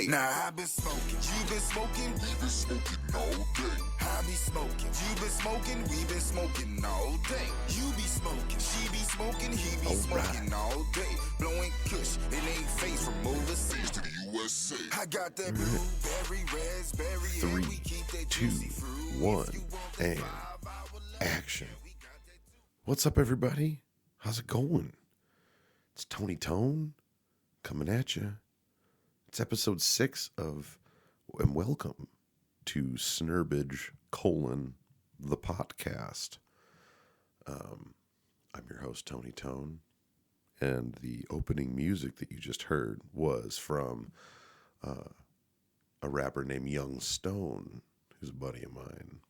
day. Nah, I been smoking. You been smoking? We been smoking all day. I be smoking. You been smoking? We been smoking all day. You be smoking. She be smoking. He be smoking all day. Blowing kush. It ain't face from overseas to the USA. I got that blueberry, raspberry, and we keep that juicy fruit. 1, and action. What's up, everybody? How's it going? It's Tony Tone coming at you. It's episode 6 of, and welcome to Snerbidge, the PoTcast. I'm your host, Tony Tone, and the opening music that you just heard was from a rapper named Young Stone, who's a buddy of mine.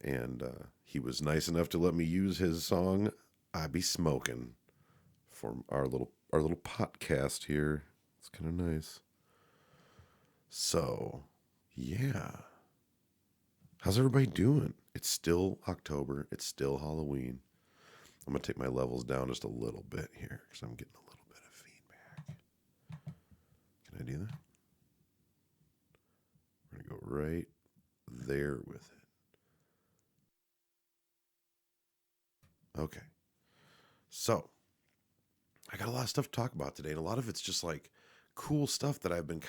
And he was nice enough to let me use his song, I Be Smokin', for our little podcast here. It's kind of nice. So, yeah. How's everybody doing? It's still October. It's still Halloween. I'm going to take my levels down just a little bit here because I'm getting a little bit of feedback. Can I do that? We're going to go right there with it. Okay. So, I got a lot of stuff to talk about today, and a lot of it's just like cool stuff that it's been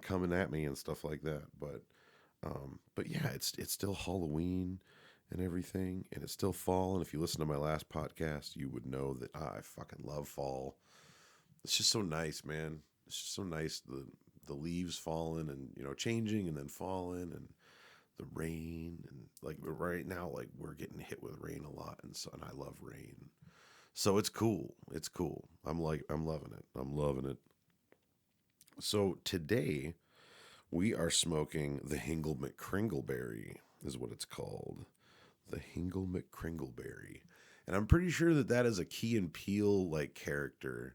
coming at me and stuff like that. But yeah, it's still Halloween and everything, and it's still fall. And if you listen to my last podcast, you would know that I fucking love fall. It's just so nice, man. It's just so nice. The leaves falling and, changing and then falling, and the rain, and like right now, like we're getting hit with rain a lot, and I love rain. So it's cool. It's cool. I'm loving it. I'm loving it. So today we are smoking the Hingle McCringleberry is what it's called. The Hingle McCringleberry. And I'm pretty sure that is a Key and Peele like character.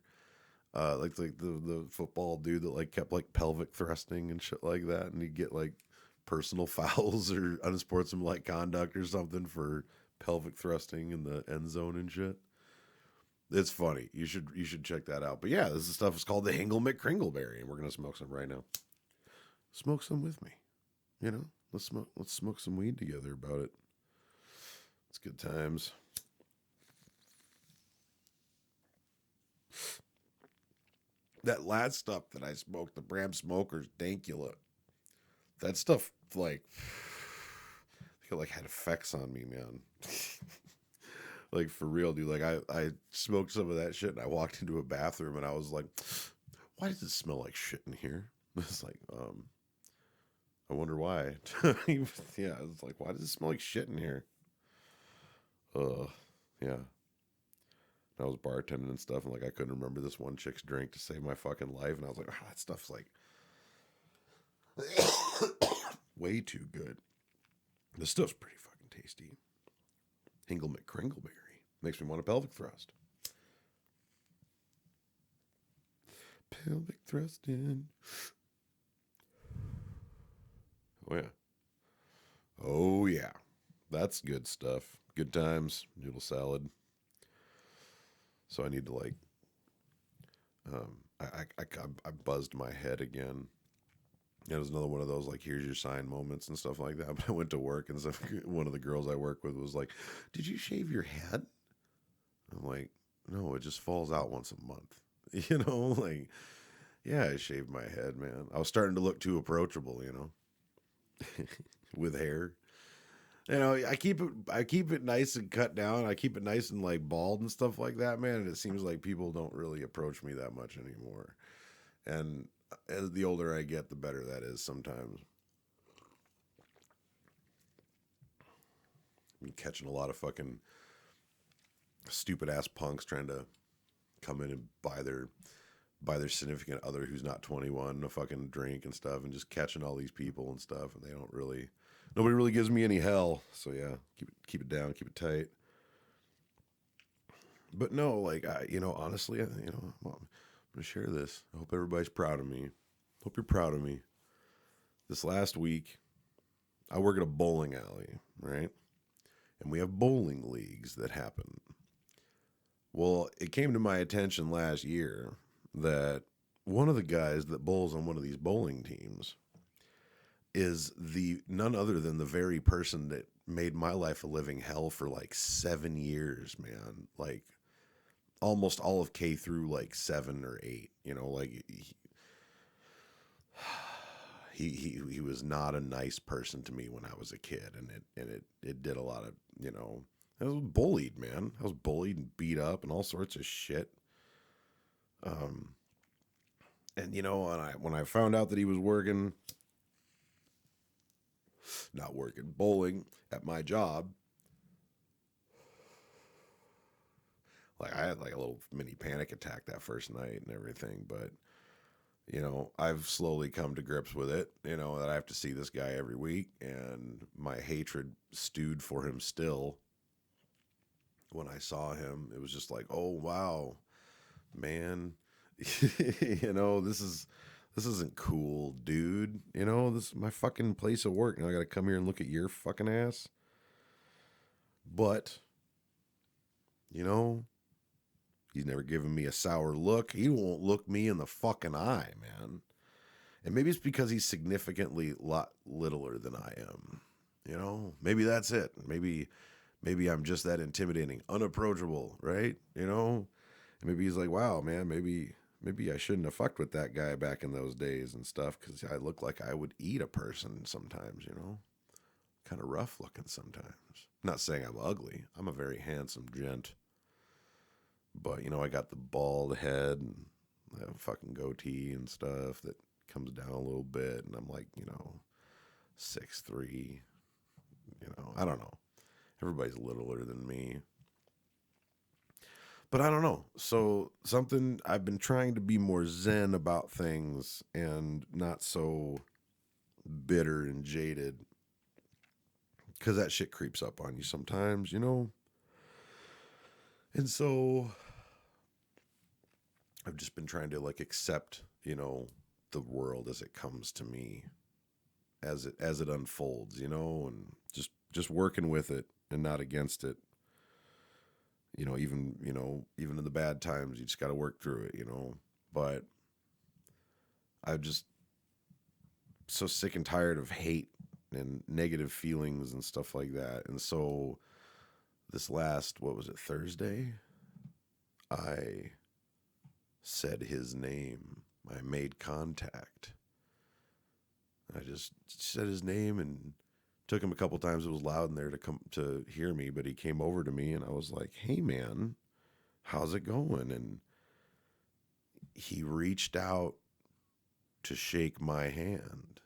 Like the football dude that like kept like pelvic thrusting and shit like that, and he'd get like personal fouls or unsportsmanlike conduct or something for pelvic thrusting in the end zone and shit. It's funny. You should check that out. But yeah, this stuff is called the Hingle McCringleberry, and we're gonna smoke some right now. Smoke some with me. Let's smoke some weed together about it. It's good times. That last stuff that I smoked, the Bram Smoker's Dankula, that stuff like I think it had effects on me, man. Like for real, dude. Like I smoked some of that shit and I walked into a bathroom and I was like, why does it smell like shit in here? It's like, I wonder why. Yeah, it's like, why does it smell like shit in here? Yeah. I was bartending and stuff, and like I couldn't remember this one chick's drink to save my fucking life, and I was like, that stuff's like way too good. This stuff's pretty fucking tasty. Hingle McCringleberry makes me want a pelvic thrust. Pelvic thrusting. Oh yeah, that's good stuff. Good times. Noodle salad. So I need to like, I buzzed my head again. It was another one of those like, here's your sign moments and stuff like that. But I went to work and so one of the girls I work with was like, did you shave your head? I'm like, no, it just falls out once a month. Like, yeah, I shaved my head, man. I was starting to look too approachable, with hair. I keep it nice and cut down. I keep it nice and like bald and stuff like that, man. And it seems like people don't really approach me that much anymore. And as the older I get, the better that is sometimes. I'm catching a lot of fucking stupid ass punks trying to come in and buy their significant other who's not 21 a fucking drink and stuff, and just catching all these people and stuff, and nobody really gives me any hell. So yeah, keep it down, keep it tight. But no, like honestly, I'm gonna share this. I hope everybody's proud of me. Hope you're proud of me. This last week, I work at a bowling alley, right? And we have bowling leagues that happen. Well, it came to my attention last year that one of the guys that bowls on one of these bowling teams is none other than the very person that made my life a living hell for like 7 years, man. Like almost all of K through like 7 or 8, you know, like he was not a nice person to me when I was a kid, and it did a lot of, you know, I was bullied, man. I was bullied and beat up and all sorts of shit. And you know, when I found out that he was bowling at my job, like I had like a little mini panic attack that first night and everything, but you know, I've slowly come to grips with it, you know, that I have to see this guy every week, and my hatred stewed for him still. When I saw him, it was just like, oh wow, man, you know, this isn't cool, dude. You know, this is my fucking place of work. Now I got to come here and look at your fucking ass. But, you know, he's never given me a sour look. He won't look me in the fucking eye, man. And maybe it's because he's significantly lot littler than I am. You know, maybe that's it. Maybe I'm just that intimidating, unapproachable, right? You know, and maybe he's like, wow, man, maybe I shouldn't have fucked with that guy back in those days and stuff, because I look like I would eat a person sometimes, you know? Kind of rough looking sometimes. Not saying I'm ugly. I'm a very handsome gent. But, you know, I got the bald head and I have a fucking goatee and stuff that comes down a little bit. And I'm like, you know, 6'3". You know, I don't know. Everybody's littler than me. But I don't know. So something, I've been trying to be more zen about things and not so bitter and jaded, because that shit creeps up on you sometimes, you know? And so I've just been trying to like accept, you know, the world as it comes to me, as it unfolds, you know, and just working with it and not against it. You know, even in the bad times, you just got to work through it, you know. But I'm just so sick and tired of hate and negative feelings and stuff like that. And so this last, what was it, Thursday? I said his name. I made contact. I just said his name and took him a couple times. It was loud in there to come to hear me, but he came over to me and I was like, hey man, how's it going? And he reached out to shake my hand,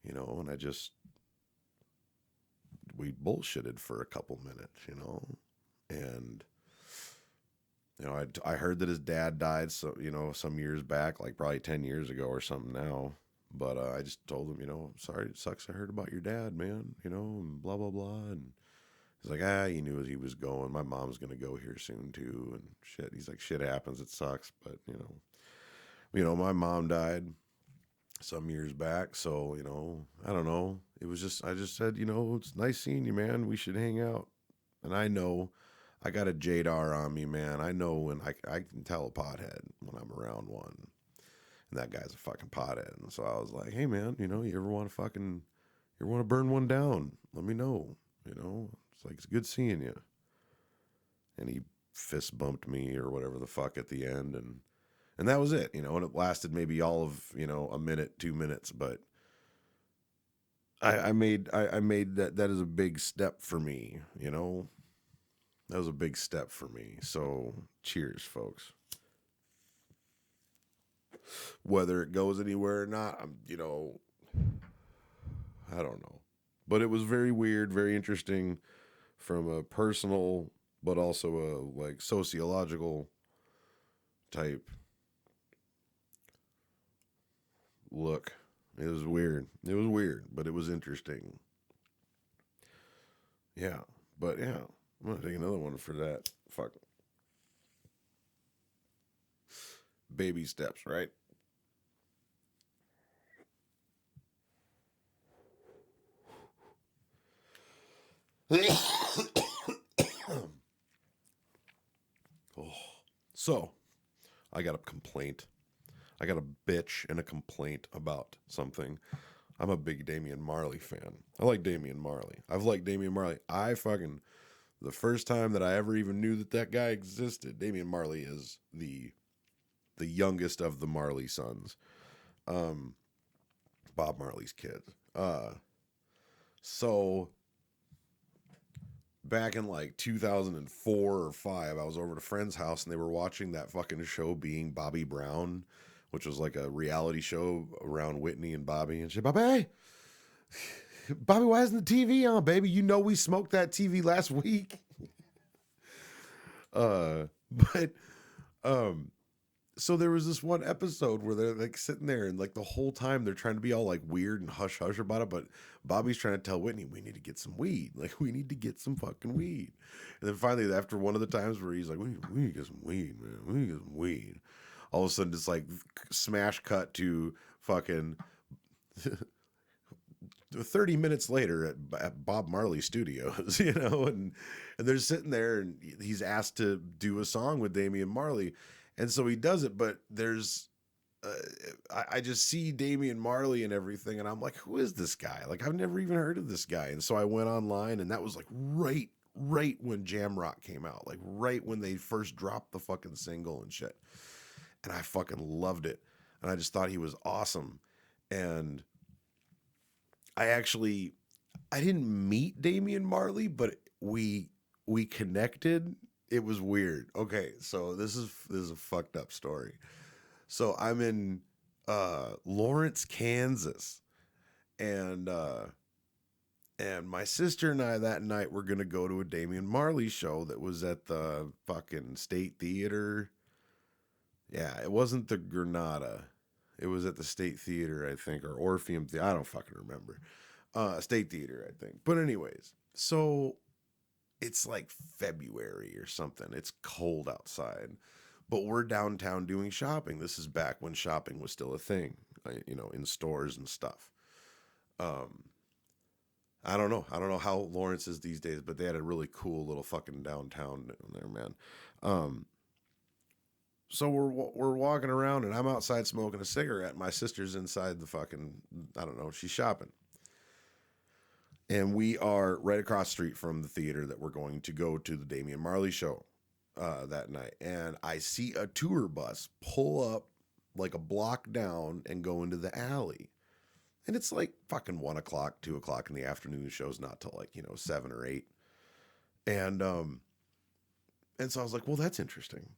you know, and we bullshitted for a couple minutes, you know, and, you know, I heard that his dad died, so, you know, some years back, like probably 10 years ago or something now. But I just told him, you know, sorry, it sucks. I heard about your dad, man, you know, and blah, blah, blah. And he's like, he knew as he was going. My mom's going to go here soon too. And shit. He's like, shit happens. It sucks. But, you know, my mom died some years back. So, you know, I don't know. I just said, you know, it's nice seeing you, man. We should hang out. And I know I got a Jadar on me, man. I know when I can tell a pothead when I'm around one. And that guy's a fucking pothead. And so I was like, hey man, you know, you ever want to burn one down? Let me know. You know, it's like, it's good seeing you. And he fist bumped me or whatever the fuck at the end. And that was it, you know, and it lasted maybe all of, you know, a minute, 2 minutes. But I made that is a big step for me, you know, that was a big step for me. So cheers, folks. Whether it goes anywhere or not, you know, I don't know. But it was very weird, very interesting from a personal, but also a like sociological type look. It was weird. It was weird, but it was interesting. Yeah. But yeah, I'm going to take another one for that. Fuck. Baby steps, right? Oh. So, I got a complaint. I got a bitch and a complaint about something. I'm a big Damian Marley fan. I like Damian Marley. I've liked Damian Marley. The first time that I ever even knew that that guy existed, Damian Marley is the youngest of the Marley sons. Bob Marley's kid. So back in like 2004 or 5, I was over at a friend's house and they were watching that fucking show Being Bobby Brown, which was like a reality show around Whitney and Bobby. And she, Bobby, why isn't the TV on, baby? You know we smoked that TV last week. So there was this one episode where they're like sitting there and like the whole time they're trying to be all like weird and hush hush about it, but Bobby's trying to tell Whitney, we need to get some weed. Like, we need to get some fucking weed. And then finally, after one of the times where he's like, we need to get some weed, man. We need to get some weed. All of a sudden, it's like smash cut to fucking 30 minutes later at Bob Marley Studios, you know, and they're sitting there and he's asked to do a song with Damian Marley. And so he does it, but there's, I just see Damian Marley and everything, and I'm like, who is this guy? Like, I've never even heard of this guy. And so I went online, and that was like right when Jamrock came out, like right when they first dropped the fucking single and shit. And I fucking loved it. And I just thought he was awesome. And I didn't meet Damian Marley, but we connected. It was weird. Okay, so this is a fucked up story. So I'm in Lawrence, Kansas, and my sister and I that night were gonna go to a Damian Marley show that was at the fucking State Theater. Yeah, it wasn't the Granada. It was at the State Theater, I think, or Orpheum Theater. I don't fucking remember. State Theater, I think. But anyways, so it's like February or something. It's cold outside, but we're downtown doing shopping. This is back when shopping was still a thing, you know, in stores and stuff. I don't know how Lawrence is these days, but they had a really cool little fucking downtown there, man. So we're walking around and I'm outside smoking a cigarette. My sister's inside the fucking, I don't know, she's shopping. And we are right across the street from the theater that we're going to go to the Damian Marley show that night. And I see a tour bus pull up like a block down and go into the alley. And it's like fucking 1 o'clock, 2 o'clock in the afternoon. The show's not till like, 7 or 8. And so I was like, well, that's interesting,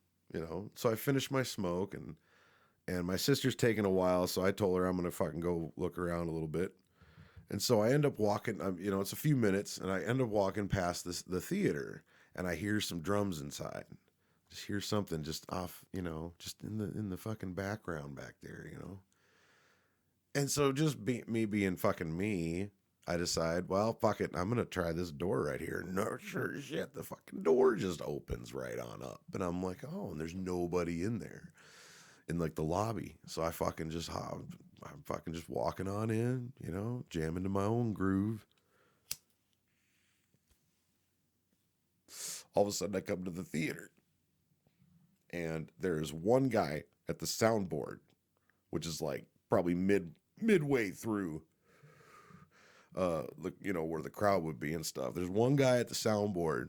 So I finished my smoke and my sister's taking a while. So I told her I'm going to fucking go look around a little bit. And so I end up walking, it's a few minutes, and I end up walking past the theater, and I hear some drums inside. Just hear something just off, just in the fucking background back there, And so just me being fucking me, I decide, well, fuck it, I'm gonna try this door right here. No, sure shit, the fucking door just opens right on up, and I'm like, oh, and there's nobody in there, in like the lobby. So I'm fucking just walking on in, jamming to my own groove. All of a sudden I come to the theater and there's one guy at the soundboard, which is like probably midway through, where the crowd would be and stuff. There's one guy at the soundboard,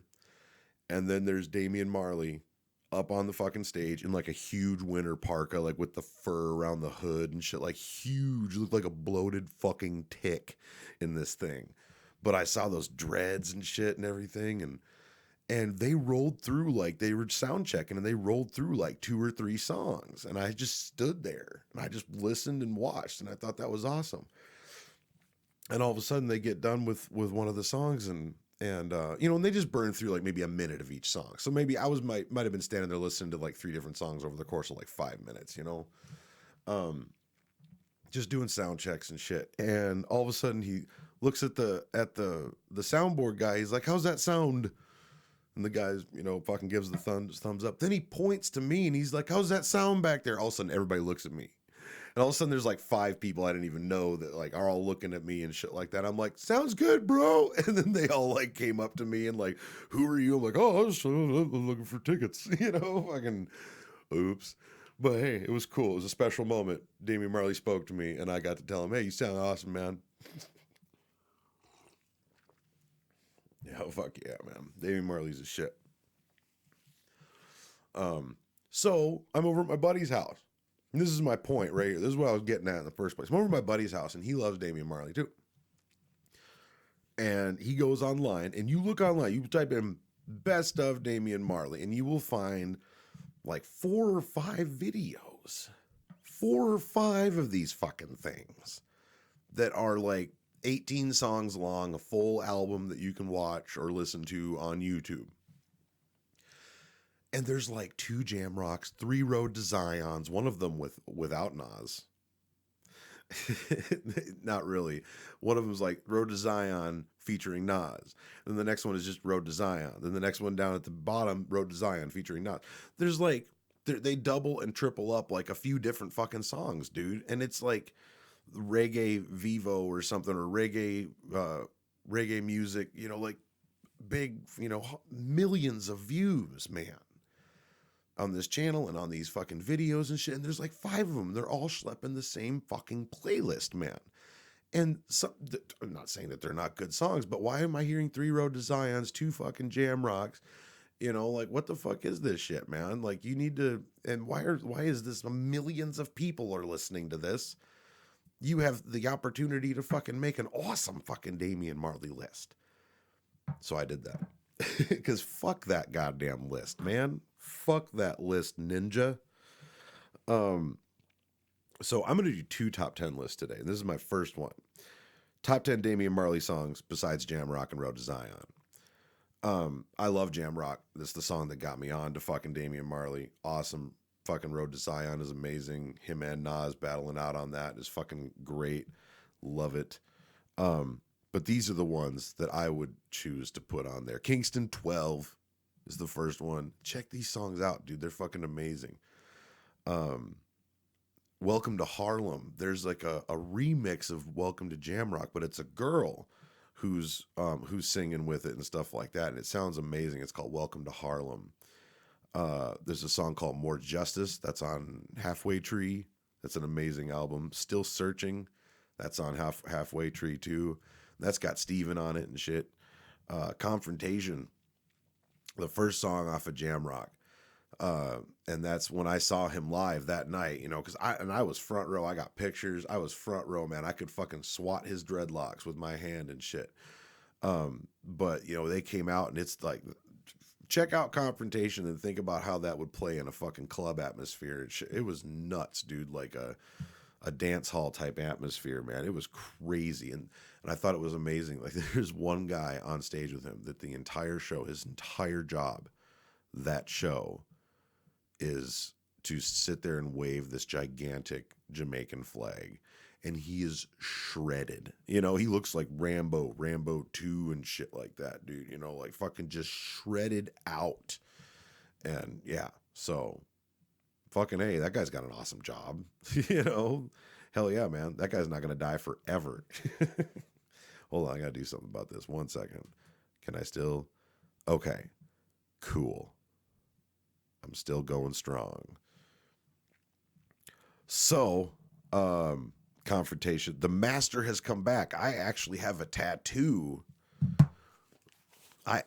and then there's Damian Marley up on the fucking stage in like a huge winter parka, like with the fur around the hood and shit, like huge, looked like a bloated fucking tick in this thing. But I saw those dreads and shit and everything, and they rolled through, like they were sound checking, and they rolled through like 2 or 3 songs, and I just stood there and I just listened and watched, and I thought that was awesome. And all of a sudden they get done with one of the songs, and they just burn through like maybe a minute of each song. So maybe I might have been standing there listening to like 3 different songs over the course of like 5 minutes, just doing sound checks and shit. And all of a sudden he looks at the soundboard guy. He's like, how's that sound? And the guy's, fucking gives the thumbs up. Then he points to me and he's like, how's that sound back there? All of a sudden everybody looks at me. And all of a sudden there's like 5 people I didn't even know that like are all looking at me and shit like that. I'm like, sounds good, bro. And then they all like came up to me and like, who are you? I'm like, oh, I was looking for tickets, fucking oops. But hey, it was cool. It was a special moment. Damian Marley spoke to me, and I got to tell him, "Hey, you sound awesome, man." Yeah, fuck yeah, man. Damian Marley's a shit. So I'm over at my buddy's house. And this is my point right here. This is what I was getting at in the first place. I'm over at my buddy's house, and he loves Damian Marley too. And he goes online, and you look online, you type in best of Damian Marley, and you will find like 4 or 5 videos. 4 or 5 of these fucking things that are like 18 songs long, a full album that you can watch or listen to on YouTube. And there's like 2 Jamrocks, 3 Road to Zions, one of them without Nas. Not really. One of them is like Road to Zion featuring Nas. Then the next one is just Road to Zion. Then the next one down at the bottom, Road to Zion featuring Nas. There's like, they double and triple up like a few different fucking songs, dude. And it's like reggae Vivo or something, or reggae music, you know, like big, you know, millions of views, man, on this channel and on these fucking videos and shit. And there's like 5 of them. They're all schlepping the same fucking playlist, man. And I'm not saying that they're not good songs, but why am I hearing 3 Road to Zions, 2 fucking Jamrocks? You know, like, what the fuck is this shit, man? Like, you need to, and why is this millions of people are listening to this? You have the opportunity to fucking make an awesome fucking Damian Marley list. So I did that. Because fuck that goddamn list, man. Fuck that list, ninja. So I'm going to do 2 top 10 lists today. And this is my first one. Top 10 Damian Marley songs besides Jamrock and Road to Zion. I love Jamrock. This is the song that got me on to fucking Damian Marley. Awesome. Fucking Road to Zion is amazing. Him and Nas battling out on that is fucking great. Love it. But these are the ones that I would choose to put on there. Kingston 12 is the first one. Check these songs out, dude. They're fucking amazing. Welcome to Harlem. There's like a remix of Welcome to Jamrock, but it's a girl who's singing with it and stuff like that. And it sounds amazing. It's called Welcome to Harlem. There's a song called More Justice. That's on Halfway Tree. That's an amazing album. Still Searching. That's on Halfway Tree too. That's got Steven on it and shit. Confrontation, the first song off of Jamrock. And that's when I saw him live that night, you know, because I was front row. I got pictures. I was front row, man. I could fucking swat his dreadlocks with my hand and shit. But, you know, they came out, and it's like, check out Confrontation and think about how that would play in a fucking club atmosphere. It was nuts, dude. Like a dance hall type atmosphere, man. It was crazy. And I thought it was amazing. Like, there's one guy on stage with him that the entire show, his entire job, that show, is to sit there and wave this gigantic Jamaican flag. And he is shredded. You know, he looks like Rambo 2 and shit like that, dude. You know, like fucking just shredded out. And yeah, so fucking hey, that guy's got an awesome job. You know, hell yeah, man. That guy's not going to die forever. Hold on, I got to do something about this. 1 second. Can I still? Okay, cool. I'm still going strong. So, Confrontation. The Master has come back. I actually have a tattoo. Of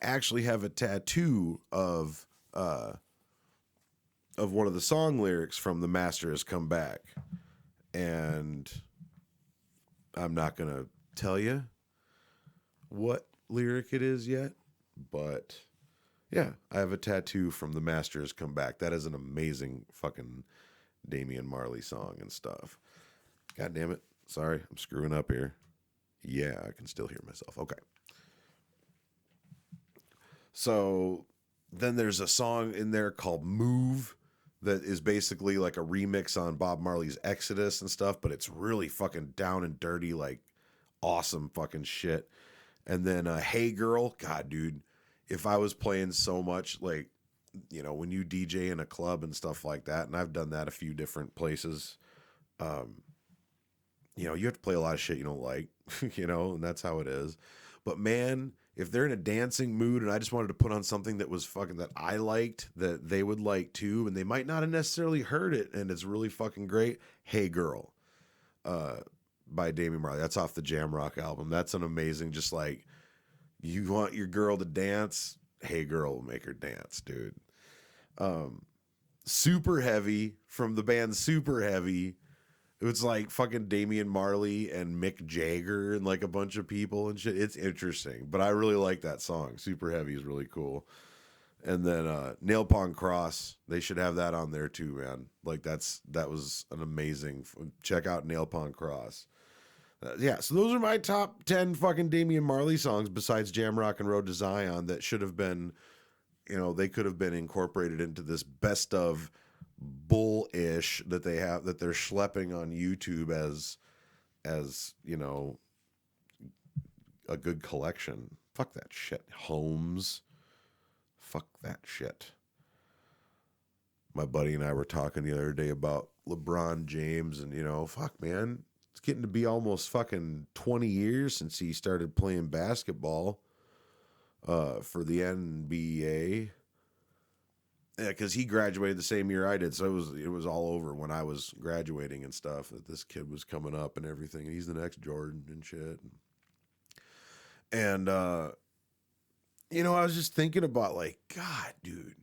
one of the song lyrics from The Master has come back. And I'm not going to tell you what lyric it is yet, but yeah, I have a tattoo from The Master has come back. That is an amazing fucking Damian Marley song and stuff. God damn it. Sorry, I'm screwing up here. Yeah, I can still hear myself. Okay. So then there's a song in there called Move that is basically like a remix on Bob Marley's Exodus and stuff, but it's really fucking down and dirty, like awesome fucking shit. And then Hey Girl, God, dude, if I was playing so much, like, you know, when you DJ in a club and stuff like that, and I've done that a few different places, you know, you have to play a lot of shit you don't like, you know, and that's how it is. But man, if they're in a dancing mood and I just wanted to put on something that was fucking that I liked, that they would like too, and they might not have necessarily heard it, and it's really fucking great. Hey Girl, by Damian Marley. That's off the Jamrock album. That's an amazing, just like, you want your girl to dance, Hey Girl will make her dance, dude. Super Heavy from the band Super Heavy. It was like fucking Damian Marley and Mick Jagger and like a bunch of people and shit. It's interesting, but I really like that song. Super Heavy is really cool. And then Nail Pong Cross, they should have that on there too, man. Like that was an amazing. Check out Nail Pong Cross. Yeah, so those are my top 10 fucking Damian Marley songs besides Jamrock and Road to Zion that should have been, they could have been incorporated into this best of bullish that they have, that they're schlepping on YouTube as a good collection. Fuck that shit. Holmes. Fuck that shit. My buddy and I were talking the other day about LeBron James and, fuck, man. It's getting to be almost fucking 20 years since he started playing basketball for the NBA. Yeah, because he graduated the same year I did, so it was all over when I was graduating and stuff, that this kid was coming up and everything, and he's the next Jordan and shit. And I was just thinking about, like, God, dude,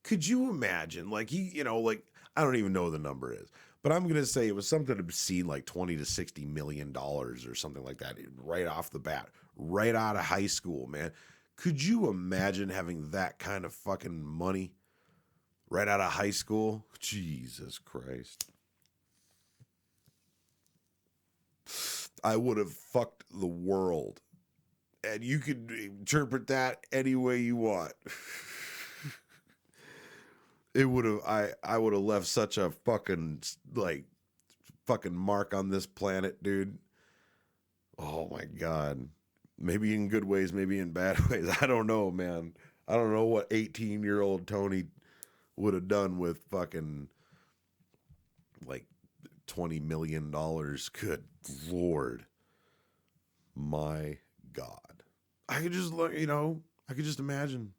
could you imagine, like, I don't even know what the number is, but I'm gonna say it was something obscene, like $20 to $60 million or something like that, right off the bat, right out of high school, man. Could you imagine having that kind of fucking money right out of high school? Jesus Christ. I would have fucked the world. And you could interpret that any way you want. It would have, I would have left such a fucking mark on this planet, dude. Oh my God. Maybe in good ways, maybe in bad ways. I don't know, man. I don't know what 18-year-old Tony would have done with fucking like $20 million. Good Lord. My God. I could just look, I could just imagine.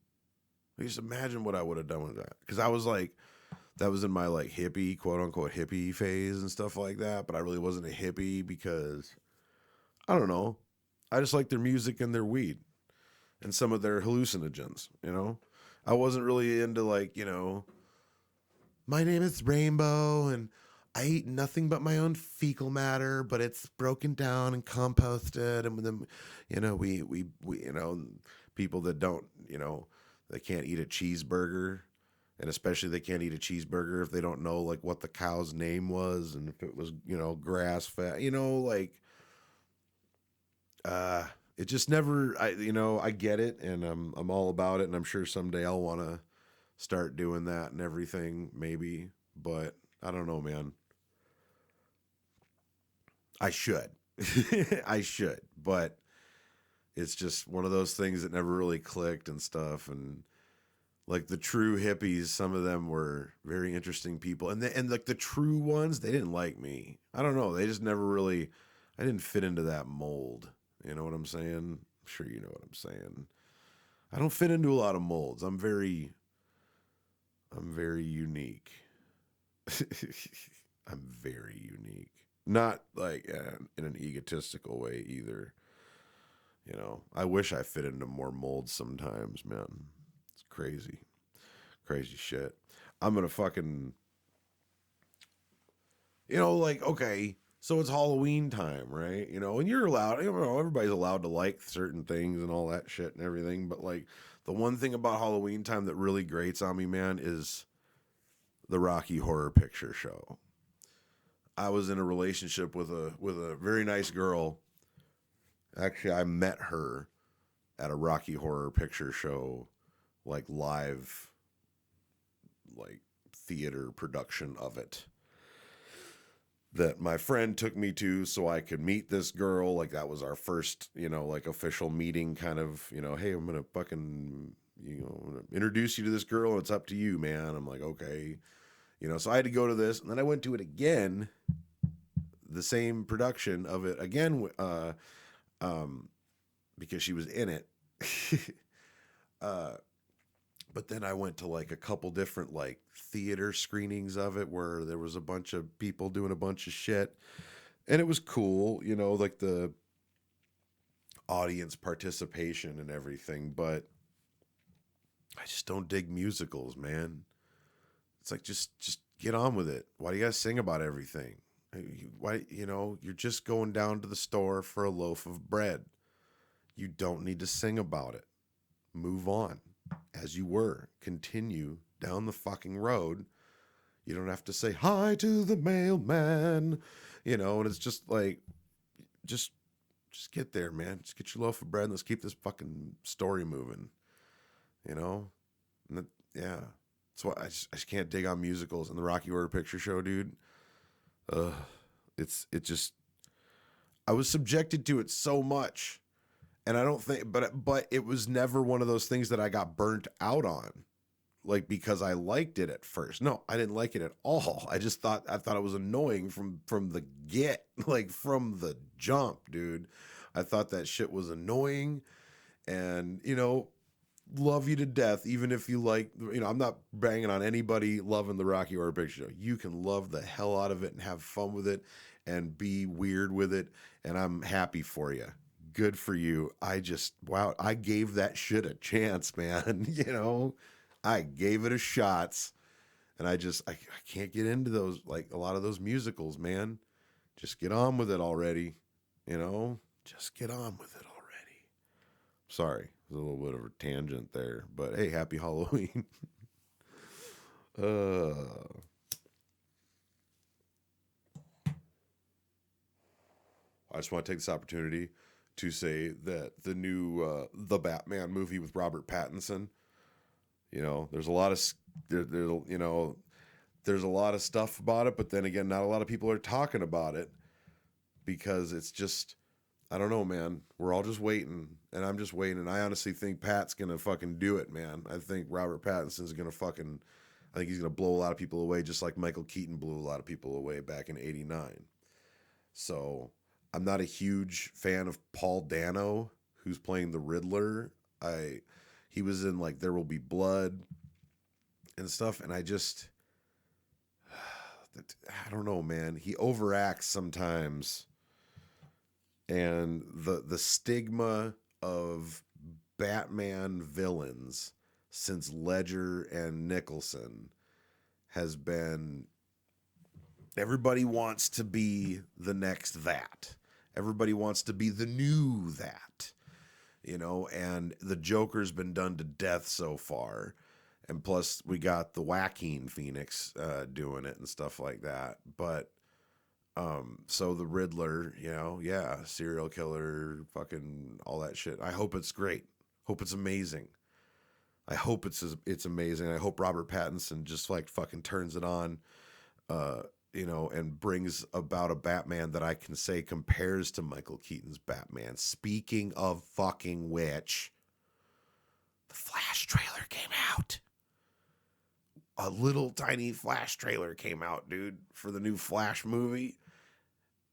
I just imagine what I would have done with that. Because I was like, that was in my like hippie, quote unquote hippie phase and stuff like that. But I really wasn't a hippie because, I don't know. I just like their music and their weed and some of their hallucinogens, I wasn't really into like, my name is Rainbow and I eat nothing but my own fecal matter, but it's broken down and composted. And then, we people that don't, they can't eat a cheeseburger, and especially they can't eat a cheeseburger if they don't know like what the cow's name was and if it was, grass fed, it just never, I get it, and I'm all about it, and I'm sure someday I'll want to start doing that and everything, maybe, but I don't know, man. I should. I should, but it's just one of those things that never really clicked and stuff. And like the true hippies, some of them were very interesting people. And like the true ones, they didn't like me. I don't know. They just never really, I didn't fit into that mold. You know what I'm saying? I'm sure you know what I'm saying. I don't fit into a lot of molds. I'm very unique. I'm very unique. Not like in an egotistical way either. I wish I fit into more molds sometimes, man. It's crazy. Crazy shit. I'm going to fucking, like, okay, so it's Halloween time, right? And you're allowed, everybody's allowed to like certain things and all that shit and everything. But like the one thing about Halloween time that really grates on me, man, is the Rocky Horror Picture Show. I was in a relationship with a very nice girl. Actually, I met her at a Rocky Horror Picture Show, like live, like theater production of it, that my friend took me to so I could meet this girl. Like that was our first, like official meeting kind of, hey, I'm going to fucking, introduce you to this girl and it's up to you, man. I'm like, okay. So I had to go to this, and then I went to it again, the same production of it again, because she was in it, But then I went to like a couple different like theater screenings of it where there was a bunch of people doing a bunch of shit, and it was cool, you know, like the audience participation and everything. But I just don't dig musicals, man. It's like just get on with it. Why do you guys sing about everything? Why, you know, you're just going down to the store for a loaf of bread. You don't need to sing about it. Move on as you were. Continue down the fucking road. You don't have to say hi to the mailman, you know, and it's just like, just get there, man. Just get your loaf of bread and let's keep this fucking story moving, you know? And that, yeah. That's why I just can't dig on musicals and the Rocky Horror Picture Show, dude. It just, I was subjected to it so much. And I don't think, but it was never one of those things that I got burnt out on, like because I liked it at first. No, I didn't like it at all. I thought it was annoying from the get, like from the jump, dude. I thought that shit was annoying, and you know, love you to death. Even if you like, you know, I'm not banging on anybody loving the Rocky Horror Picture Show. You can love the hell out of it and have fun with it and be weird with it, and I'm happy for you. Good for you. Wow, I gave that shit a chance, man. You know, I gave it a shot, and I can't get into those, like a lot of those musicals, man. Just get on with it already. You know, just get on with it already. Sorry, there's a little bit of a tangent there, but hey, happy Halloween. I just want to take this opportunity to say that the new The Batman movie with Robert Pattinson, you know, there's a lot of there's a lot of stuff about it, but then again, not a lot of people are talking about it because it's just, I don't know, man. We're all just waiting, and I'm just waiting. And I honestly think Pat's gonna fucking do it, man. I think Robert Pattinson's gonna I think he's gonna blow a lot of people away, just like Michael Keaton blew a lot of people away back in '89. So I'm not a huge fan of Paul Dano, who's playing the Riddler. He was in like There Will Be Blood and stuff, and I don't know, man. He overacts sometimes, and the stigma of Batman villains since Ledger and Nicholson has been, everybody wants to be the next that. Everybody wants to be the new that, you know, and the Joker's been done to death so far. And plus we got the Joaquin Phoenix doing it and stuff like that. But so the Riddler, you know, yeah, serial killer, fucking all that shit. I hope it's great. Hope it's amazing. I hope it's amazing. I hope Robert Pattinson just like fucking turns it on, you know, and brings about a Batman that I can say compares to Michael Keaton's Batman. Speaking of fucking which, the Flash trailer came out. A little tiny Flash trailer came out, dude, for the new Flash movie.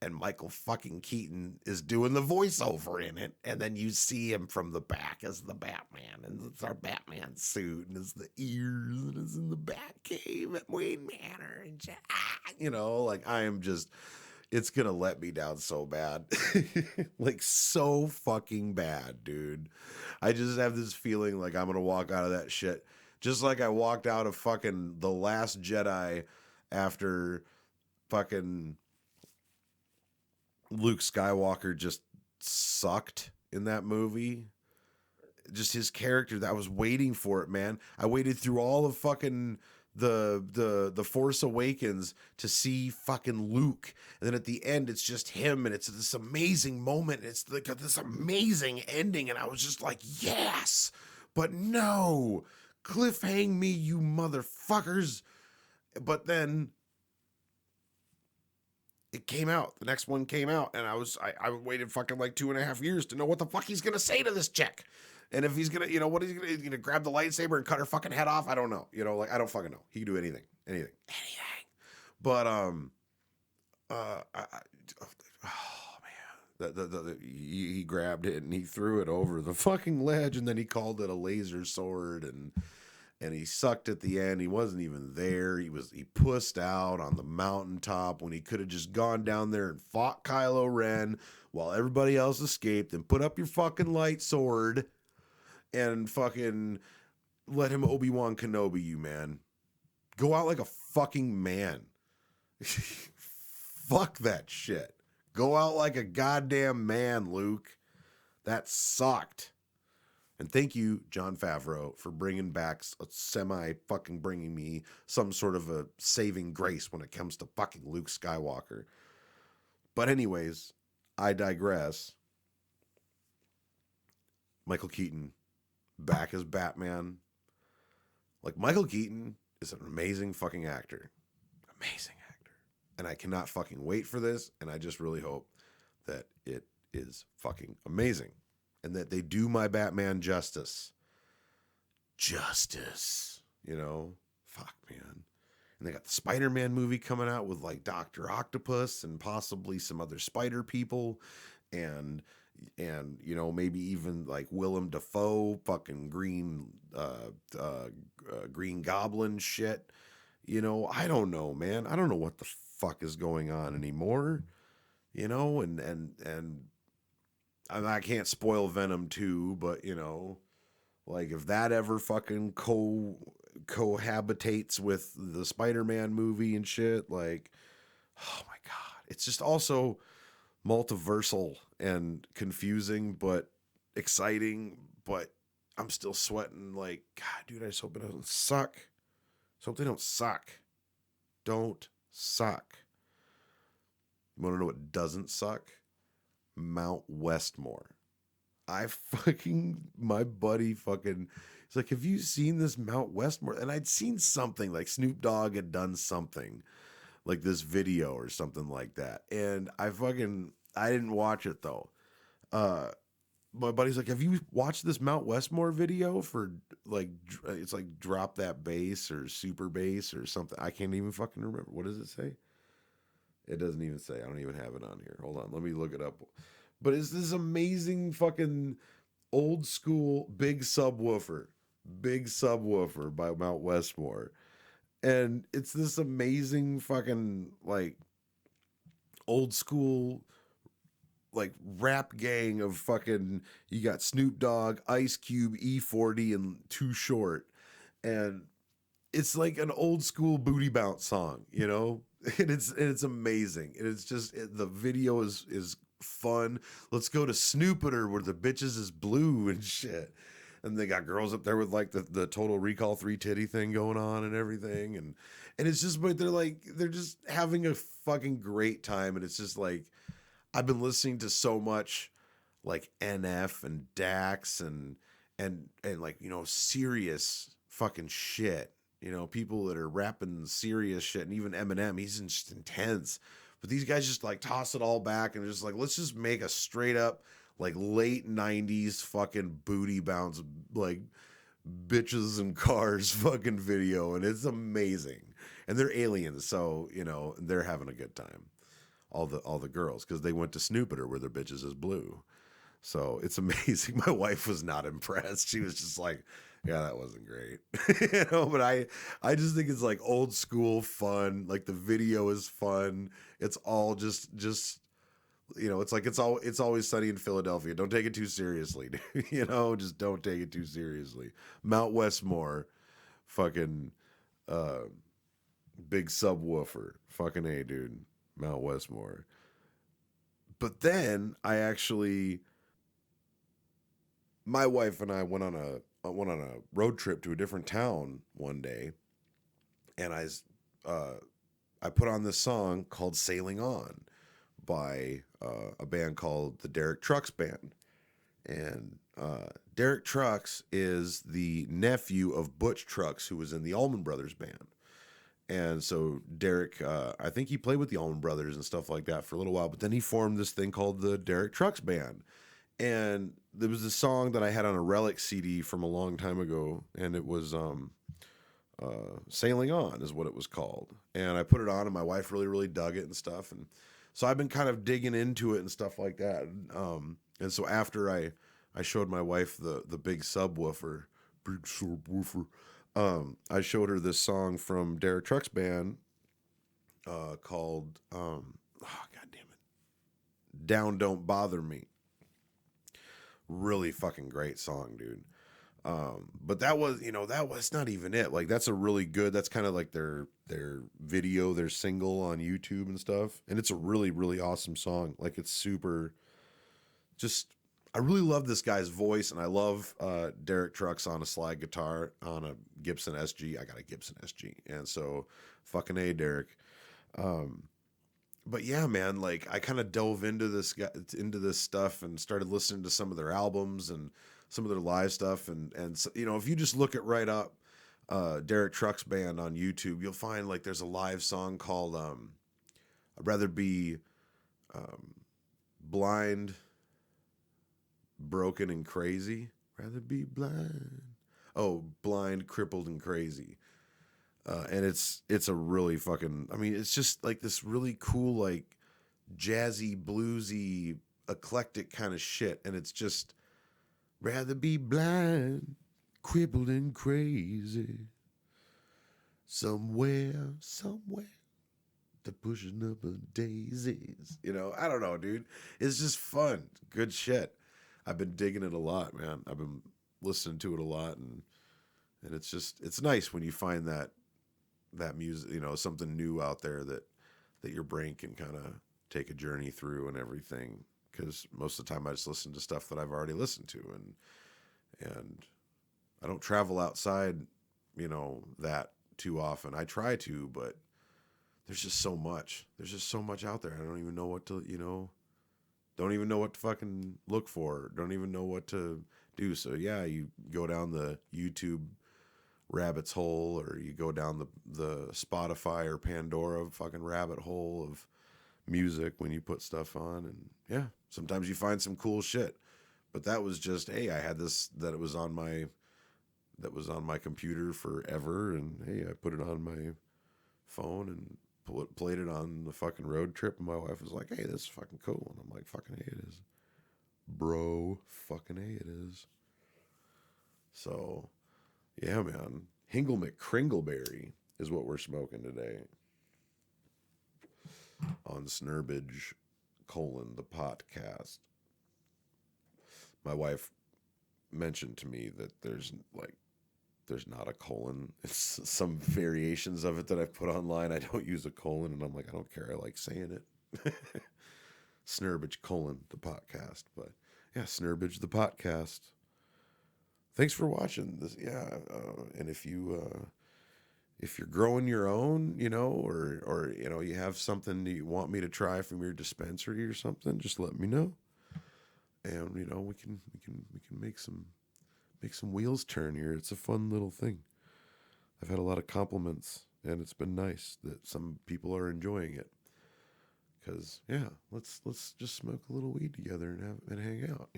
And Michael fucking Keaton is doing the voiceover in it. And then you see him from the back as the Batman. And it's our Batman suit. And it's the ears. And it's in the Batcave at Wayne Manor. And you know, like I am just, it's going to let me down so bad. Like so fucking bad, dude. I just have this feeling like I'm going to walk out of that shit. Just like I walked out of fucking The Last Jedi after fucking Luke Skywalker just sucked in that movie. Just his character, that I was waiting for it, man. I waited through all of fucking the Force Awakens to see fucking Luke, and then at the end it's just him, and it's this amazing moment. It's like this amazing ending, and I was just like, yes, but no, cliffhang me, you motherfuckers. But then it came out. The next one came out, and I waited fucking like 2.5 years to know what the fuck he's gonna say to this chick. And if he's gonna, you know, what is he gonna, you know, grab the lightsaber and cut her fucking head off? I don't know. You know, like I don't fucking know. He can do anything. But oh man, He grabbed it and he threw it over the fucking ledge, and then he called it a laser sword, and he sucked at the end. He wasn't even there. He pussed out on the mountaintop when he could have just gone down there and fought Kylo Ren while everybody else escaped, and put up your fucking light sword and fucking let him Obi-Wan Kenobi you, man. Go out like a fucking man. Fuck that shit. Go out like a goddamn man, Luke. That sucked. And thank you, Jon Favreau, for bringing me some sort of a saving grace when it comes to fucking Luke Skywalker. But anyways, I digress. Michael Keaton, back as Batman. Like, Michael Keaton is an amazing fucking actor. Amazing actor. And I cannot fucking wait for this, and I just really hope that it is fucking amazing. And that they do my Batman justice. Justice. You know? Fuck, man. And they got the Spider-Man movie coming out with, like, Dr. Octopus and possibly some other spider people. And you know, maybe even, like, Willem Dafoe, fucking Green Goblin shit. You know, I don't know, man. I don't know what the fuck is going on anymore. You know, and I can't spoil Venom 2, but, you know, like, if that ever fucking cohabitates with the Spider-Man movie and shit, like, oh my God. It's just also multiversal and confusing, but exciting, but I'm still sweating. Like, God, dude, I just hope it doesn't suck. So hope they don't suck. Don't suck. You want to know what doesn't suck? Mount Westmore. My buddy fucking, he's like, have you seen this Mount Westmore? And I'd seen something, like Snoop Dogg had done something, like this video or something like that. And I didn't watch it though. My buddy's like, have you watched this Mount Westmore video for, like, it's like Drop That Bass or Super Bass or something. I can't even fucking remember. What does it say? It doesn't even say. I don't even have it on here. Hold on. Let me look it up. But it's this amazing fucking old school big subwoofer by Mount Westmore. And it's this amazing fucking, like, old school, like, rap gang of fucking, you got Snoop Dogg, Ice Cube, E40, and Too Short. And it's like an old school booty bounce song, you know? And it's amazing. And it's just, the video is fun. Let's go to Snoopiter where the bitches is blue and shit. And they got girls up there with, like, the Total Recall 3 titty thing going on and everything. And it's just, but they're just having a fucking great time. And it's just like, I've been listening to so much, like, NF and Dax and like, you know, serious fucking shit. You know, people that are rapping serious shit, and even Eminem, he's just intense. But these guys just, like, toss it all back and just like, let's just make a straight up, like, late 90s fucking booty bounce, like, bitches and cars fucking video. And it's amazing. And they're aliens, so, you know, they're having a good time. All the girls, because they went to Snoopiter where their bitches is blue. So it's amazing. My wife was not impressed. She was just like, yeah, that wasn't great. You know, but I just think it's, like, old school fun. Like, the video is fun. It's all just you know, it's like it's Always Sunny in Philadelphia. Don't take it too seriously. You know, just don't take it too seriously. Mount Westmore, fucking big subwoofer. Fucking A, dude. Mount Westmore. But then my wife and I went on a road trip to a different town one day, and I put on this song called Sailing On by a band called the Derek Trucks Band. And Derek Trucks is the nephew of Butch Trucks, who was in the Allman Brothers Band. And so Derek, I think he played with the Allman Brothers and stuff like that for a little while, but then he formed this thing called the Derek Trucks Band. And there was a song that I had on a Relic CD from a long time ago, and it was Sailing On is what it was called. And I put it on, and my wife really, really dug it and stuff. And So I've been kind of digging into it and stuff like that. And so after I showed my wife the big subwoofer, I showed her this song from Derek Trucks band called oh god damn it, Down Don't Bother Me. Really fucking great song, dude. But that was, that was not even it. Like that's a really good, that's kind of like their video, their single on YouTube and stuff. And it's a really, really awesome song. Like it's super just, I really love this guy's voice, and I love Derek Trucks on a slide guitar on a Gibson SG. I got a Gibson SG. And so fucking A, Derek. But yeah, man, like I kind of dove into this stuff and started listening to some of their albums and some of their live stuff. And so, if you just look at right up Derek Trucks band on YouTube, you'll find like there's a live song called I'd rather be blind, broken, and crazy. Rather be blind. Oh, blind, crippled, and crazy. And it's a really fucking, I mean, it's just like this really cool, like jazzy, bluesy, eclectic kind of shit. And it's just rather be blind, crippled, and crazy. Somewhere, the pushing up of daisies. I don't know, dude. It's just fun. Good shit. I've been digging it a lot, man. I've been listening to it a lot, and it's nice when you find that music, something new out there that your brain can kind of take a journey through and everything. Because most of the time I just listen to stuff that I've already listened to, and I don't travel outside, that too often. I try to, but there's just so much. There's just so much out there. I don't even know what to, don't even know what to fucking look for. Don't even know what to do. So yeah, you go down the YouTube rabbit's hole, or you go down the Spotify or Pandora fucking rabbit hole of music when you put stuff on, and yeah, sometimes you find some cool shit. But that was just, hey, I had this that was on my computer forever, and hey, I put it on my phone and played it on the fucking road trip, and my wife was like, hey, this is fucking cool, and I'm like, fucking A, it is, bro, fucking A, it is. So yeah, man. Hingle McCringleberry is what we're smoking today on Snerbidge, the PoTcast. My wife mentioned to me that there's not a colon. It's some variations of it that I've put online. I don't use a colon, and I'm like, I don't care. I like saying it. Snerbidge, the PoTcast. But yeah, Snerbidge, the PoTcast. Thanks for watching this. Yeah, and if you're growing your own, or you have something that you want me to try from your dispensary or something, just let me know, and we can make some wheels turn here. It's a fun little thing. I've had a lot of compliments, and it's been nice that some people are enjoying it. Cause yeah, let's just smoke a little weed together and hang out.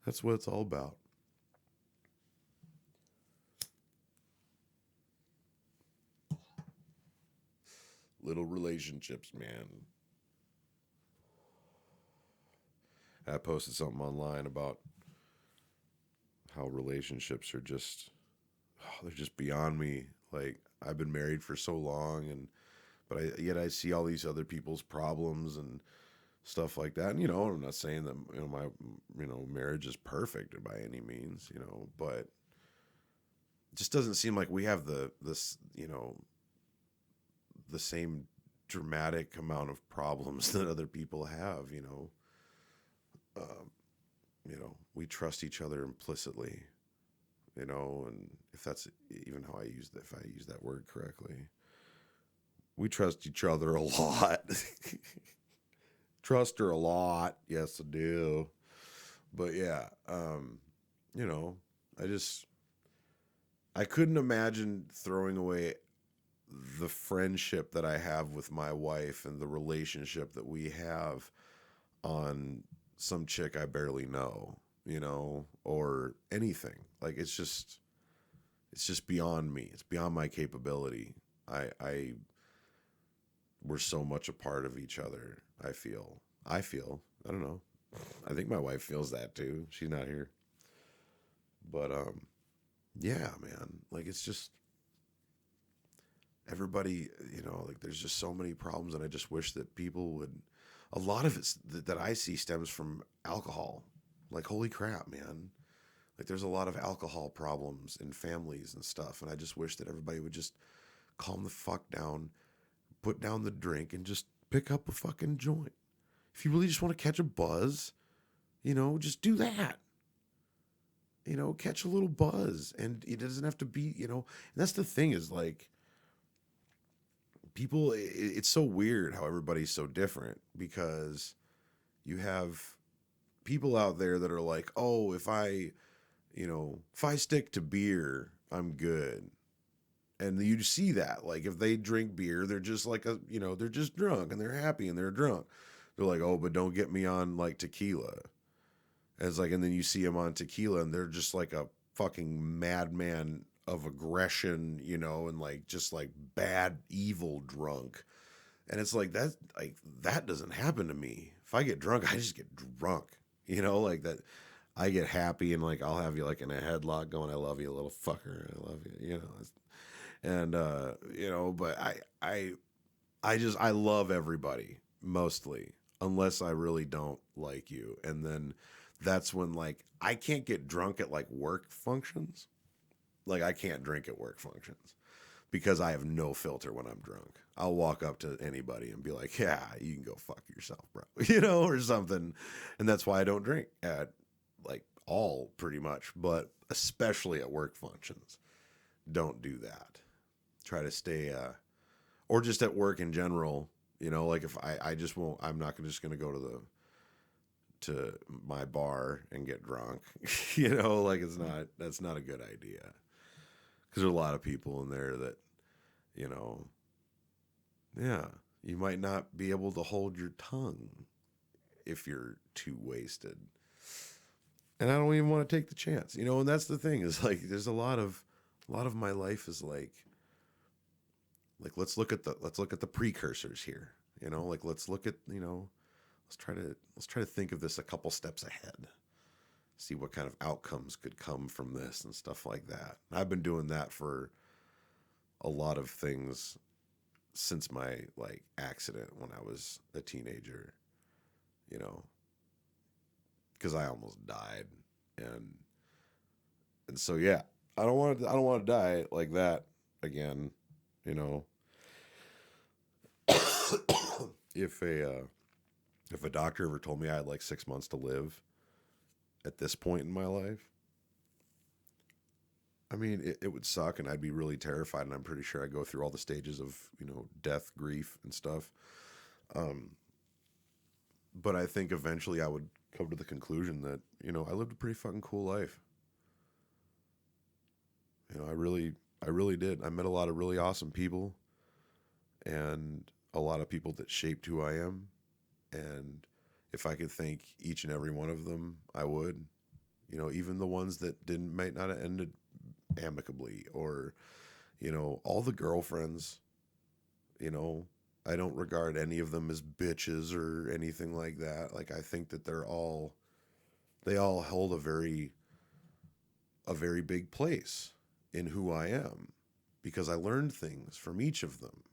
That's what it's all about. Little relationships, man. I posted something online about how relationships are just, they're just beyond me. Like, I've been married for so long, but yet I see all these other people's problems and stuff like that. And, I'm not saying that, my, marriage is perfect by any means, but it just doesn't seem like we have the same dramatic amount of problems that other people have. We trust each other implicitly, and if that's even how if I use that word correctly, we trust each other a lot. Trust her a lot. Yes, I do. But yeah, I couldn't imagine throwing away the friendship that I have with my wife and the relationship that we have on some chick I barely know, or anything. Like, it's just beyond me. It's beyond my capability. I we're so much a part of each other. I feel, I don't know. I think my wife feels that too. She's not here. But, yeah, man, like it's just everybody, like there's just so many problems. And I just wish that people would, a lot of it that I see stems from alcohol. Like, holy crap, man. Like there's a lot of alcohol problems in families and stuff. And I just wish that everybody would just calm the fuck down, put down the drink, and just pick up a fucking joint. If you really just want to catch a buzz, just do that. Catch a little buzz. And it doesn't have to be, and that's the thing is like, people, it's so weird how everybody's so different, because you have people out there that are like, oh, if I stick to beer, I'm good. And you see that, like, if they drink beer, they're just like they're just drunk and they're happy and they're drunk. They're like, oh, but don't get me on like tequila. As like, and then you see them on tequila and they're just like a fucking madman of aggression, and like just like bad, evil drunk. And it's like that doesn't happen to me. If I get drunk, I just get drunk, like that. I get happy and like I'll have you like in a headlock going, I love you, little fucker, I love you, and but I love everybody mostly, unless I really don't like you, and then that's when like I can't get drunk at like work functions. Like I can't drink at work functions because I have no filter when I'm drunk. I'll walk up to anybody and be like, yeah, you can go fuck yourself, bro, or something. And that's why I don't drink at like all pretty much, but especially at work functions. Don't do that. Try to stay, or just at work in general, like if I just won't, I'm not just going to go to my bar and get drunk, like that's not a good idea. Because there are a lot of people in there that, yeah, you might not be able to hold your tongue if you're too wasted. And I don't even want to take the chance, and that's the thing is like, there's a lot of my life is like let's look at the precursors here, like let's look at, let's try to think of this a couple steps ahead. See what kind of outcomes could come from this and stuff like that. I've been doing that for a lot of things since my like accident when I was a teenager, because I almost died, and so yeah, I don't want to die like that again, If a doctor ever told me I had like 6 months to live at this point in my life, I mean, it would suck and I'd be really terrified, and I'm pretty sure I'd go through all the stages of, death, grief, and stuff. But I think eventually I would come to the conclusion that, I lived a pretty fucking cool life. I really did. I met a lot of really awesome people, and a lot of people that shaped who I am. And if I could thank each and every one of them, I would. Even the ones that might not have ended amicably, or, all the girlfriends, I don't regard any of them as bitches or anything like that. Like, I think that they all hold a very big place in who I am, because I learned things from each of them.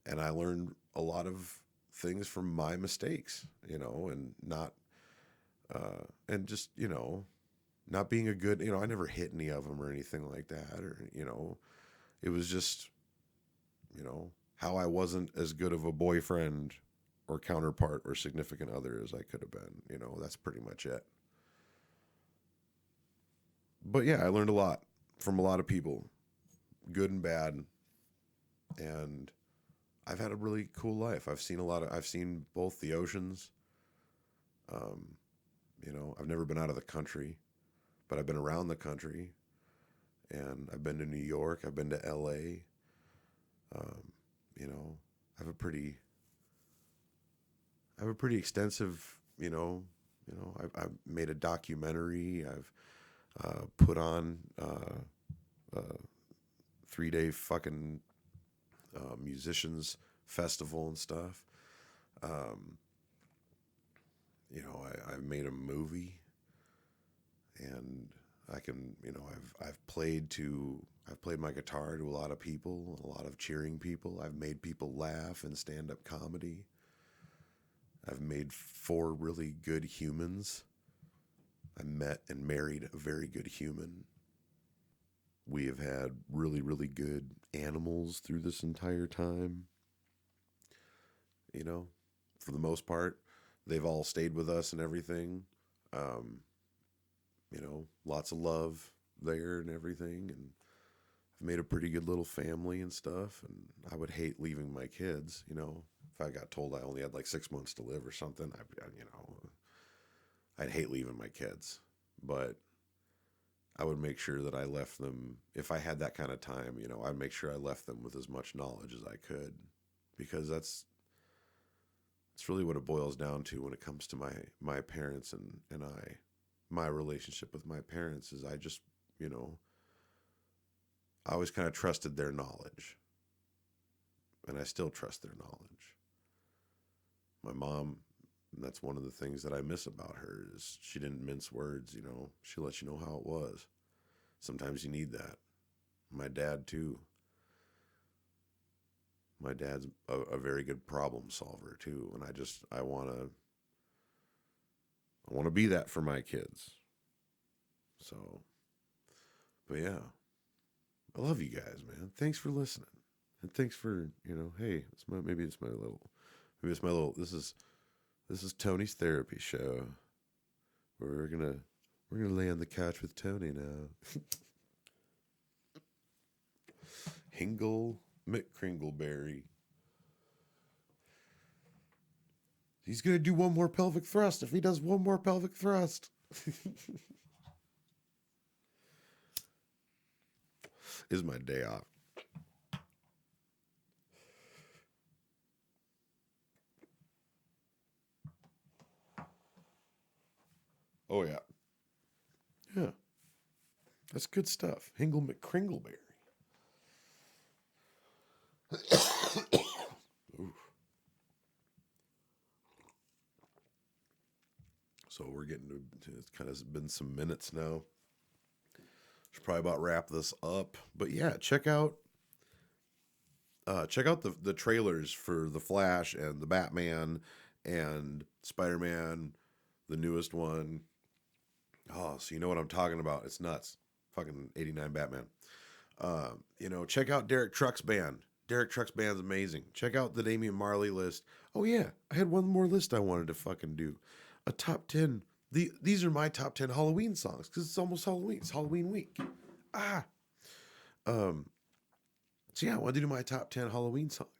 And I learned a lot of things from my mistakes, and not, and just, not being a good, I never hit any of them or anything like that, or, it was just, how I wasn't as good of a boyfriend or counterpart or significant other as I could have been, that's pretty much it. But yeah, I learned a lot from a lot of people, good and bad. And I've had a really cool life. I've seen both the oceans. I've never been out of the country, but I've been around the country, and I've been to New York. I've been to LA. I have a pretty extensive, I've made a documentary. I've put on a 3-day fucking musicians festival and stuff. You know, I've made a movie, and I can, you know, I've played my guitar to a lot of people, a lot of cheering people. I've made people laugh in stand-up comedy. I've made 4 really good humans. I met and married a very good human. We have had really, really good animals through this entire time. You know, for the most part, they've all stayed with us and everything. You know, lots of love there and everything. And I've made a pretty good little family and stuff. And I would hate leaving my kids, you know. If I got told I only had like 6 months to live or something, you know, I'd hate leaving my kids. But I would make sure that I left them, if I had that kind of time, you know, I'd make sure I left them with as much knowledge as I could. Because that's really what it boils down to when it comes to my parents and I. My relationship with my parents is I just, you know, I always kind of trusted their knowledge. And I still trust their knowledge. My mom, that's one of the things that I miss about her, is she didn't mince words, you know. She let you know how it was. Sometimes you need that. My dad, too. My dad's a very good problem solver, too. And I want to be that for my kids. So, but yeah. I love you guys, man. Thanks for listening. And thanks for, you know, hey, maybe it's my little, this is Tony's therapy show. We're gonna lay on the couch with Tony now. Hingle McCringleberry. He's gonna do one more pelvic thrust. If he does one more pelvic thrust. Is my day off. Oh, yeah. Yeah. That's good stuff. Hingle McCringleberry. So we're getting to, it's kind of been some minutes now. Should probably about wrap this up. But yeah, check out the trailers for The Flash and the Batman and Spiderman, the newest one. Oh, so you know what I'm talking about. It's nuts. Fucking 89 Batman. You know, check out Derek Truck's band. Derek Truck's band's amazing. Check out the Damian Marley list. Oh yeah, I had one more list I wanted to fucking do. A top 10. These are my top 10 Halloween songs because it's almost Halloween. It's Halloween week. So yeah, I want to do my top 10 Halloween songs.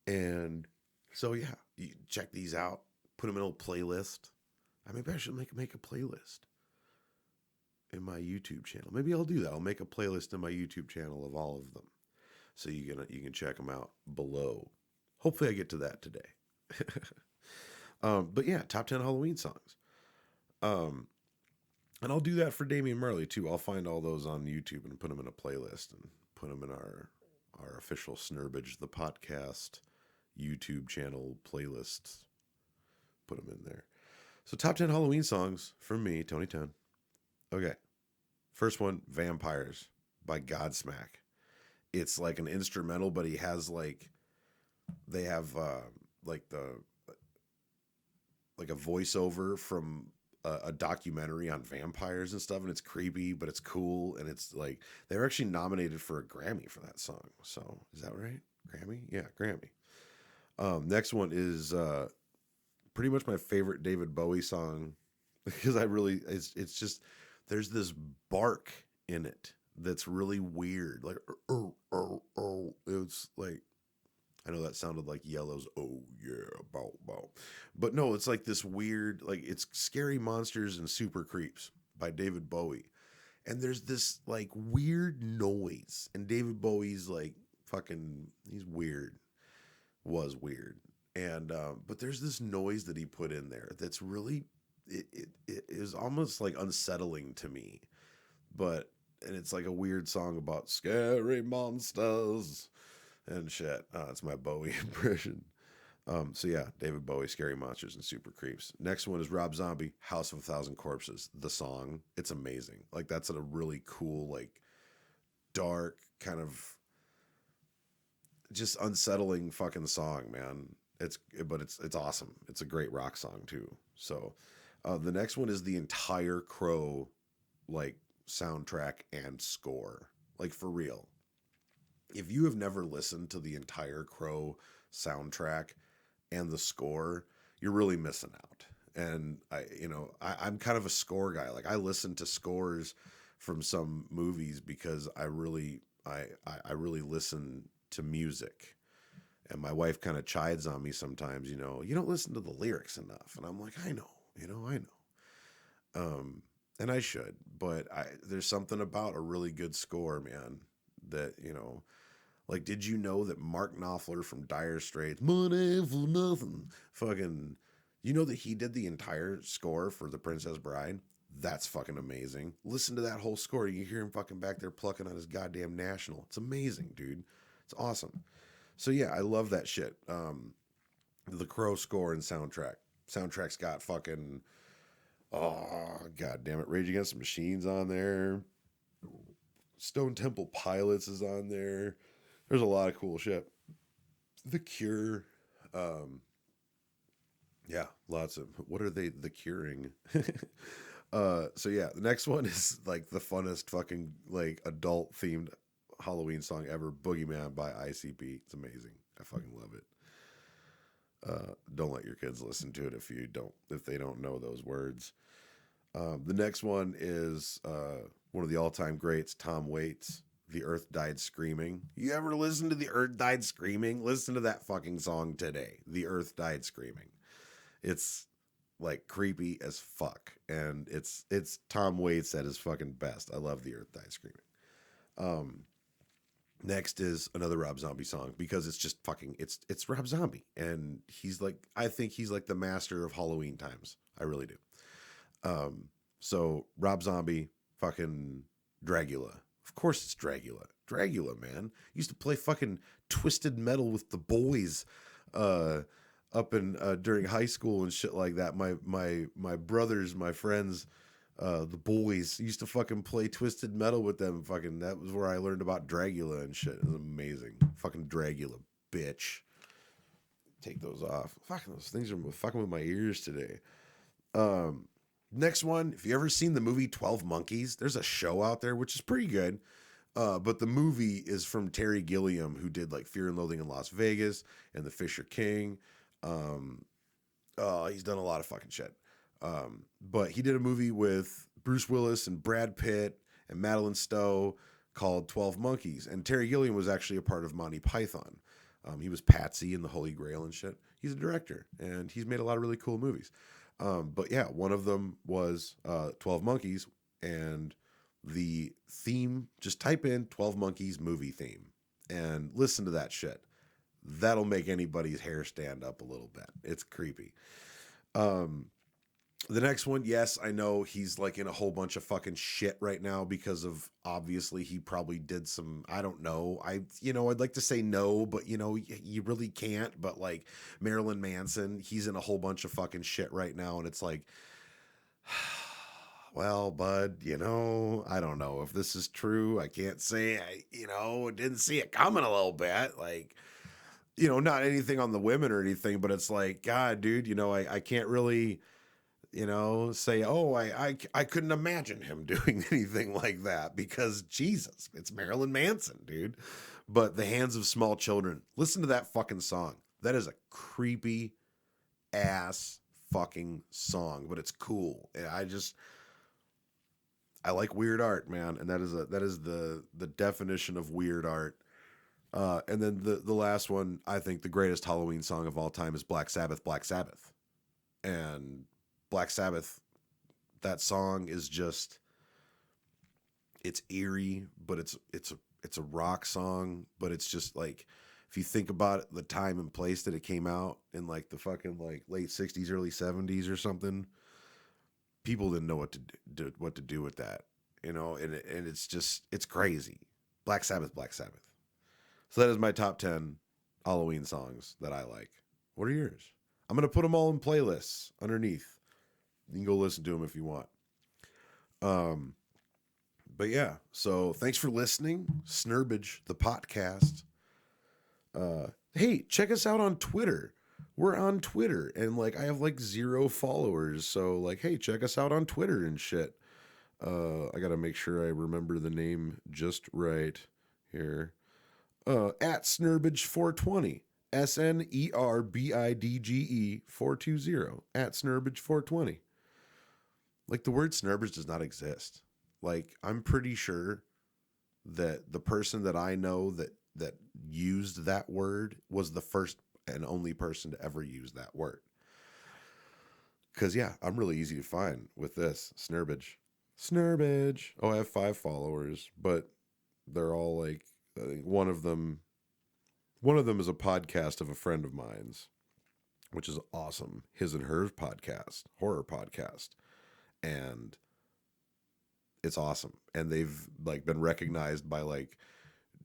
And so yeah, you check these out. Put them in a little playlist. Maybe I should make a playlist in my YouTube channel. Maybe I'll do that. I'll make a playlist in my YouTube channel of all of them. So you can check them out below. Hopefully I get to that today. But yeah, top 10 Halloween songs. And I'll do that for Damian Marley too. I'll find all those on YouTube and put them in a playlist and put them in our official Snerbidge, the PoTcast YouTube channel playlists. Put them in there. So top 10 Halloween songs from me, Tony 10. Okay. First one, Vampires by Godsmack. It's like an instrumental, but he has they have like a voiceover from a documentary on vampires and stuff, and it's creepy, but it's cool, and it's like they were actually nominated for a Grammy for that song. So is that right? Grammy? Yeah, Grammy. Next one is pretty much my favorite David Bowie song because it's just there's this bark in it that's really weird, like it's like, I know that sounded like Yellow's "Oh yeah, bow bow," but no, it's like this weird, like it's Scary Monsters and Super Creeps by David Bowie, and there's this like weird noise, and David Bowie's like he's weird, was weird, and but there's this noise that he put in there that's really it is almost like unsettling to me, and it's like a weird song about scary monsters. and shit. It's my Bowie impression. So yeah, David Bowie, Scary Monsters and Super Creeps. Next one is Rob Zombie, House of a Thousand Corpses. The song, it's amazing. Like that's a really cool, like dark kind of just unsettling fucking song, man. It's awesome. It's a great rock song too. So the next one is the entire Crow like soundtrack and score. Like for real. If you have never listened to the entire Crow soundtrack and the score, you're really missing out. And I'm kind of a score guy. Like I listen to scores from some movies because I really listen to music. And my wife kind of chides on me sometimes, you don't listen to the lyrics enough. And I'm like, I know. And I should, but there's something about a really good score, man, that, like, did you know that Mark Knopfler from Dire Straits, money for nothing, fucking, that he did the entire score for The Princess Bride? That's fucking amazing. Listen to that whole score. You hear him fucking back there plucking on his goddamn National. It's amazing, dude. It's awesome. So yeah, I love that shit. The Crow score and soundtrack. Soundtrack's got fucking, oh, god damn it, Rage Against the Machine's on there. Stone Temple Pilots is on there. There's a lot of cool shit. The Cure. Yeah, lots of, what are they, The Curing? So yeah, the next one is like the funnest fucking like adult themed Halloween song ever, Boogeyman by ICP. It's amazing. I fucking love it. Don't let your kids listen to it if they don't know those words. The next one is one of the all-time greats, Tom Waits, The Earth Died Screaming. You ever listen to The Earth Died Screaming? Listen to that fucking song today. The Earth Died Screaming. It's like creepy as fuck. And it's Tom Waits at his fucking best. I love The Earth Died Screaming. Next is another Rob Zombie song because it's just fucking, it's Rob Zombie. And I think he's like the master of Halloween times. I really do. So Rob Zombie, fucking Dragula. Of course it's Dragula. Dragula, man. Used to play fucking Twisted Metal with the boys, up in, during high school and shit like that. My brothers, my friends, the boys used to fucking play Twisted Metal with them. Fucking, that was where I learned about Dragula and shit. It was amazing. Fucking Dragula, bitch. Take those off. Fucking those things are fucking with my ears today. Next one, if you ever seen the movie 12 Monkeys, there's a show out there which is pretty good. But the movie is from Terry Gilliam, who did like Fear and Loathing in Las Vegas and The Fisher King. He's done a lot of fucking shit. But he did a movie with Bruce Willis and Brad Pitt and Madeline Stowe called 12 Monkeys. And Terry Gilliam was actually a part of Monty Python. He was Patsy in the Holy Grail and shit. He's a director and he's made a lot of really cool movies. But yeah, one of them was 12 Monkeys, and the theme, just type in 12 Monkeys movie theme and listen to that shit. That'll make anybody's hair stand up a little bit. It's creepy. The next one, yes, I know he's like in a whole bunch of fucking shit right now because of, obviously he probably did some, I don't know. I'd like to say no, but you really can't. But like Marilyn Manson, he's in a whole bunch of fucking shit right now. And it's like, well, bud, I don't know if this is true. I can't say, didn't see it coming a little bit. Like, not anything on the women or anything, but it's like, God, dude, I can't really, say, oh, I couldn't imagine him doing anything like that because Jesus, it's Marilyn Manson, dude. But The Hands of Small Children, listen to that fucking song. That is a creepy ass fucking song, but it's cool. I like weird art, man. And that is the definition of weird art. And then the last one, I think the greatest Halloween song of all time is Black Sabbath, Black Sabbath. And Black Sabbath, that song is just, it's eerie, but it's a rock song, but it's just like, if you think about it, the time and place that it came out in like the fucking like late 60s, early 70s or something, people didn't know what to do with that, and it's just, it's crazy. Black Sabbath, Black Sabbath. So that is my top 10 Halloween songs that I like. What are yours? I'm going to put them all in playlists underneath. You can go listen to them if you want. But yeah, so thanks for listening. Snerbidge, the PoTcast. Hey, check us out on Twitter. We're on Twitter, and like I have like 0 followers. So like, hey, check us out on Twitter and shit. I gotta make sure I remember the name just right here. At Snerbidge420. SNERBIDGE 420 at Snerbidge 420. Like the word Snerbidge does not exist. Like I'm pretty sure that the person that I know that used that word was the first and only person to ever use that word. Cause yeah, I'm really easy to find with this Snerbidge. Snerbidge. Oh, I have 5 followers, but they're all like one of them is a podcast of a friend of mine's, which is awesome. His and Hers podcast, horror podcast. And it's awesome. And they've like been recognized by like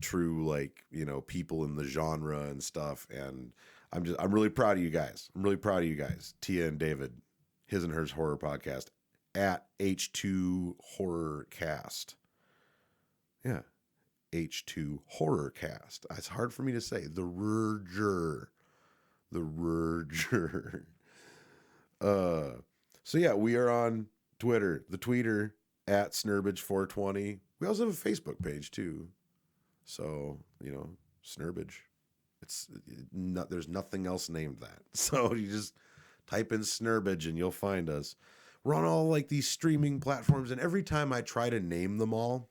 true, like, you know, people in the genre and stuff. And I'm really proud of you guys. I'm really proud of you guys. Tia and David, His and Hers horror podcast at H2 Horrorcast. Yeah. H2 Horrorcast. It's hard for me to say. The Rurger. So yeah, we are on Twitter. The tweeter at Snerbidge420. We also have a Facebook page too. So, you know, Snerbidge. There's nothing else named that. So you just type in Snerbidge and you'll find us. We're on all like these streaming platforms, and every time I try to name them all,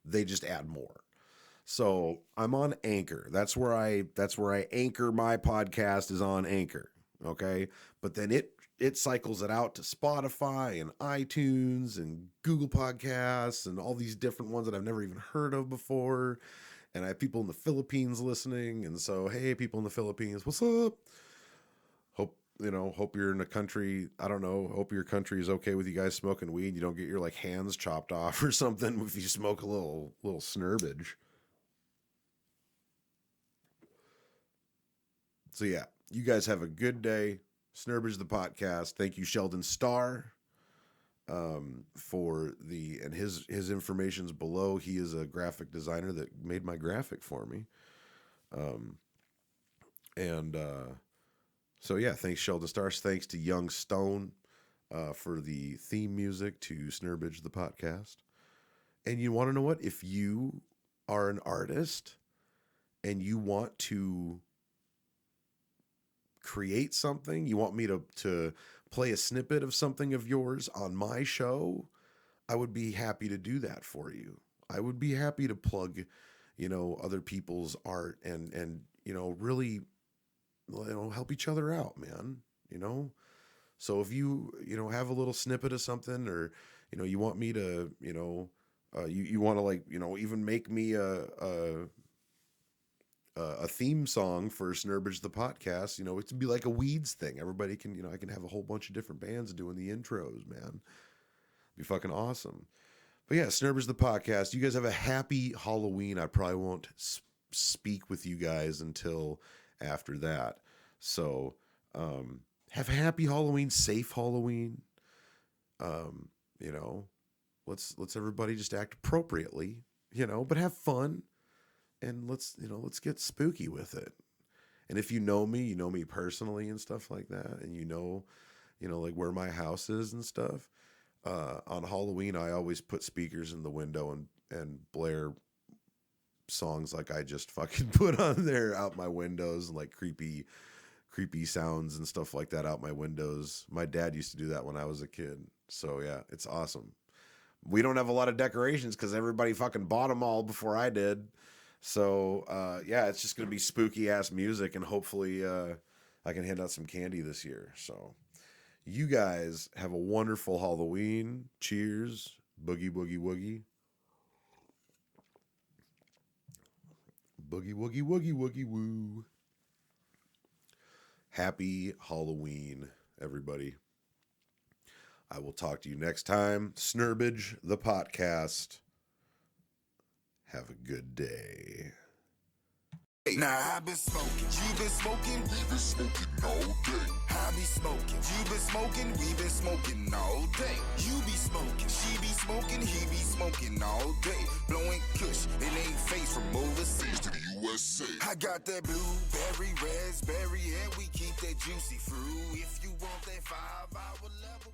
they just add more. So I'm on Anchor. That's where I anchor my podcast, is on Anchor. Okay. But then it cycles it out to Spotify and iTunes and Google Podcasts and all these different ones that I've never even heard of before. And I have people in the Philippines listening. And so, hey, people in the Philippines, what's up? Hope you're in a country. I don't know. Hope your country is okay with you guys smoking weed. You don't get your like hands chopped off or something if you smoke a little Snerbidge. So yeah, you guys have a good day. Snerbidge the podcast. Thank you, Sheldon Starr, for his information's below. He is a graphic designer that made my graphic for me. So yeah, thanks Sheldon Starr. Thanks to Young Stone for the theme music to Snerbidge the podcast. And you want to know what? If you are an artist and you want to create something, you want me to play a snippet of something of yours on my show, I would be happy to do that for you. I would be happy to plug, other people's art and really, help each other out, man. So if you have a little snippet of something, or you want me to you want to like even make me a theme song for Snerbidge the podcast, it would be like a Weeds thing. Everybody can, I can have a whole bunch of different bands doing the intros, man. It'd be fucking awesome. But yeah, Snerbidge the podcast. You guys have a happy Halloween. I probably won't speak with you guys until after that. So, have a happy Halloween, safe Halloween. Let's everybody just act appropriately, but have fun. And let's get spooky with it. And if you know me personally and stuff like that, and like where my house is and stuff, on Halloween, I always put speakers in the window and blare songs like I just fucking put on there out my windows, and like creepy sounds and stuff like that out my windows. My dad used to do that when I was a kid. So yeah, it's awesome. We don't have a lot of decorations because everybody fucking bought them all before I did. So, yeah, it's just going to be spooky ass music, and hopefully, I can hand out some candy this year. So you guys have a wonderful Halloween. Cheers. Boogie, woogie, woogie. Boogie, woogie, woogie, woogie, woo. Happy Halloween, everybody. I will talk to you next time. Snerbidge, the podcast. Have a good day. day. Now I been smoking, you been smoking, we been smoking all day. I be smoking, you been smoking, we been smoking all day. You be smoking, she be smoking, he be smoking all day. Blowing kush, it ain't face from overseas to the USA. I got that blueberry, raspberry, and we keep that juicy fruit. If you want that 5-hour level.